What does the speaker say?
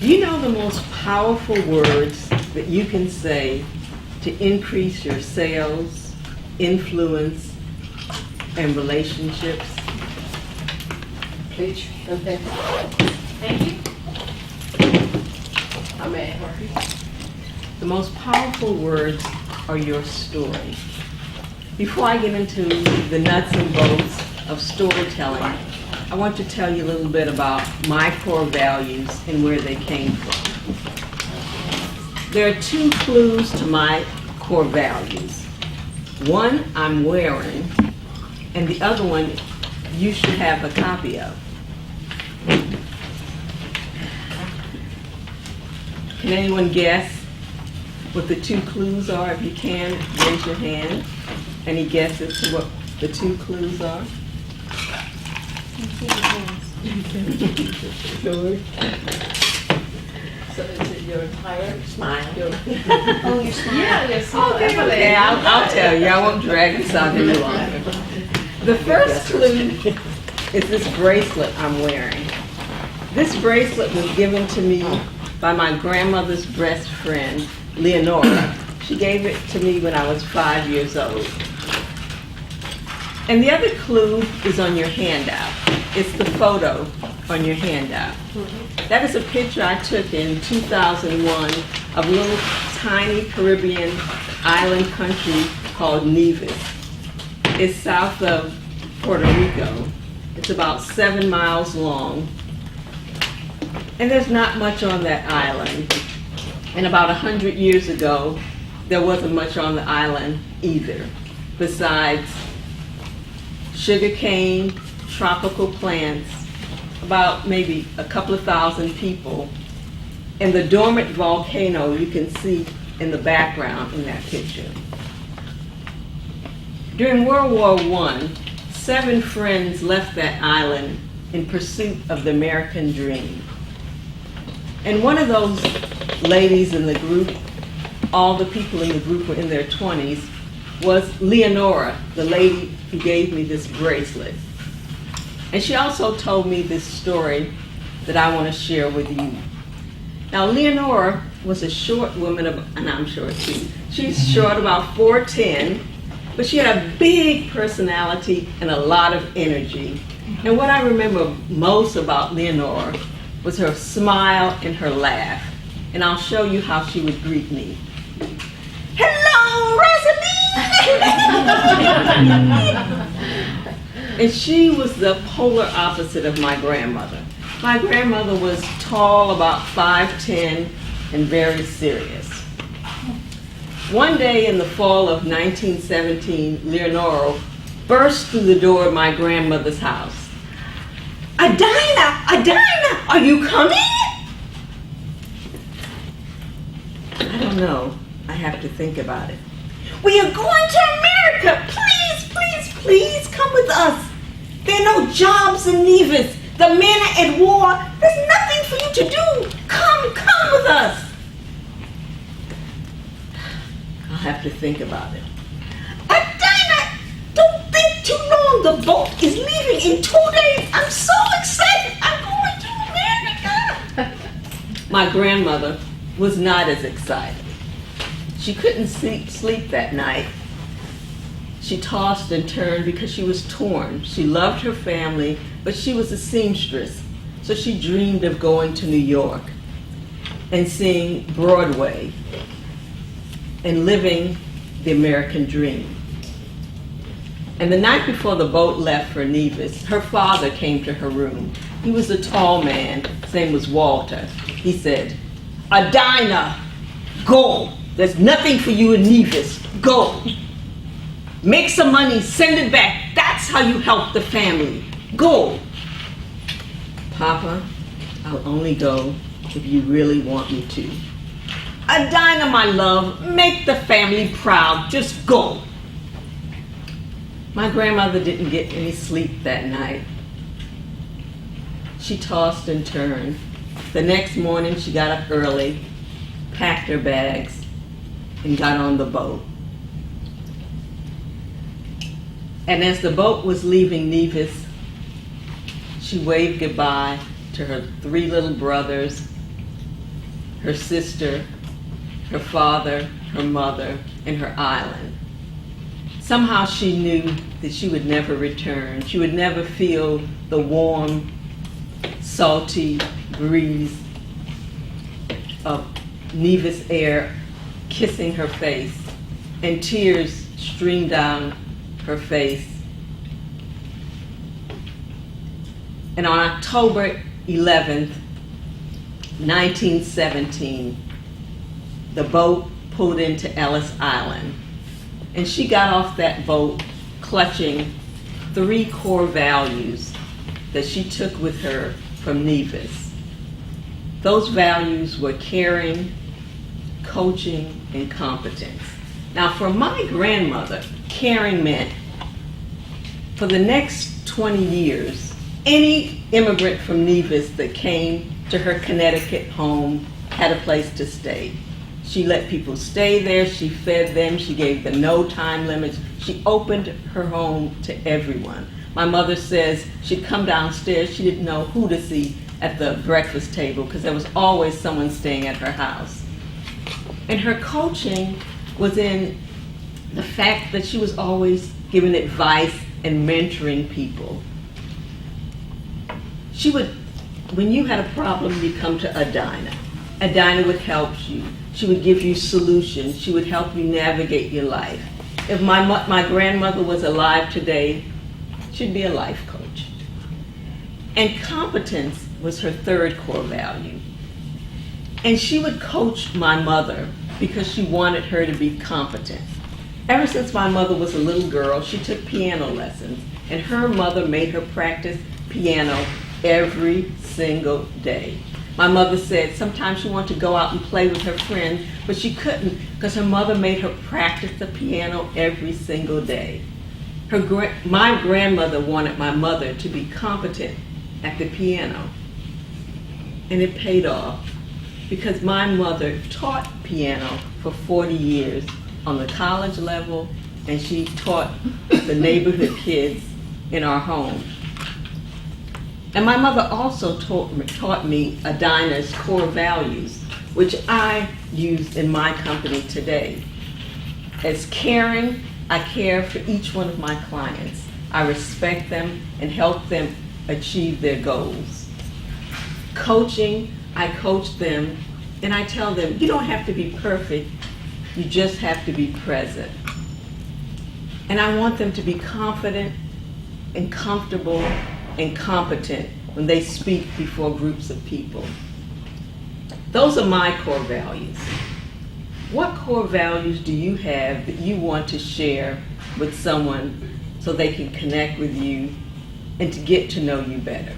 Do you know the most powerful words that you can say to increase your sales, influence, and relationships? Please, okay. Thank you. I may help you. The most powerful words are your story. Before I get into the nuts and bolts of storytelling, I want to tell you a little bit about my core values and where they came from. There are two clues to my core values. One I'm wearing, and the other one you should have a copy of. Can anyone guess what the two clues are? If you can, raise your hand. Any guesses to what the two clues are? George. So is it your entire smile? Oh, you're smart. Yeah, you're smart. Okay, I'll tell you. I won't drag this out any longer. The first clue is this bracelet I'm wearing. This bracelet was given to me by my grandmother's best friend, Leonora. She gave it to me when I was 5 years old. And the other clue is on your handout. It's the photo on your handout. That is a picture I took in 2001 of a little tiny Caribbean island country called Nevis. It's south of Puerto Rico. It's about 7 miles long. And there's not much on that island. And about 100 years ago, there wasn't much on the island either, besides sugarcane, tropical plants, about maybe a couple of thousand people, and the dormant volcano you can see in the background in that picture. During World War I, 7 friends left that island in pursuit of the American dream. And one of those ladies in the group, all the people in the group were in their 20s, was Leonora, the lady who gave me this bracelet. And she also told me this story that I want to share with you. Now, Leonora was a short woman, and I'm short too. She's short, about 4'10", but she had a big personality and a lot of energy. And what I remember most about Leonora was her smile and her laugh. And I'll show you how she would greet me. Hello, Rosalyn! And she was the polar opposite of my grandmother. My grandmother was tall, about 5'10", and very serious. One day in the fall of 1917, Leonora burst through the door of my grandmother's house. Adina, are you coming? I don't know. I have to think about it. We are going to America. Please, please, please come with us. There are no jobs in Nevis. The men are at war. There's nothing for you to do. Come with us. I'll have to think about it. Adina, don't think too long. The boat is leaving in 2 days. I'm so excited. I'm going to America. My grandmother was not as excited. She couldn't sleep that night. She tossed and turned because she was torn. She loved her family, but she was a seamstress, so she dreamed of going to New York and seeing Broadway and living the American dream. And the night before the boat left for Nevis, her father came to her room. He was a tall man. His name was Walter. He said, Adina, go. There's nothing for you in Nevis. Go. Make some money, send it back. That's how you help the family. Go. Papa, I'll only go if you really want me to. Adina, my love, make the family proud. Just go. My grandmother didn't get any sleep that night. She tossed and turned. The next morning, she got up early, packed her bags, and got on the boat. And as the boat was leaving Nevis, she waved goodbye to her 3 little brothers her sister, her father, her mother, and her island. Somehow she knew that she would never return. She would never feel the warm, salty breeze of Nevis air kissing her face, and tears streamed down her face. And on October 11th, 1917, the boat pulled into Ellis Island, and she got off that boat clutching 3 core values that she took with her from Nevis. Those values were caring, coaching, and competence. Now, for my grandmother, caring meant for the next 20 years, any immigrant from Nevis that came to her Connecticut home had a place to stay. She let people stay there, she fed them, she gave them no time limits. She opened her home to everyone. My mother says she'd come downstairs, she didn't know who to see at the breakfast table because there was always someone staying at her house. And her coaching was in the fact that she was always giving advice and mentoring people. She would, when you had a problem, you'd come to Adina. Adina would help you. She would give you solutions. She would help you navigate your life. If my grandmother was alive today, she'd be a life coach. And competence was her 3rd core value. And she would coach my mother because she wanted her to be competent. Ever since my mother was a little girl, she took piano lessons, and her mother made her practice piano every single day. My mother said sometimes she wanted to go out and play with her friends, but she couldn't because her mother made her practice the piano every single day. My grandmother wanted my mother to be competent at the piano, and it paid off because my mother taught piano for 40 years on the college level, and she taught the neighborhood kids in our home. And my mother also taught me Adina's core values, which I use in my company today. As caring, I care for each one of my clients. I respect them and help them achieve their goals. Coaching, I coach them and I tell them, you don't have to be perfect, you just have to be present. And I want them to be confident and comfortable and competent when they speak before groups of people. Those are my core values. What core values do you have that you want to share with someone so they can connect with you and to get to know you better?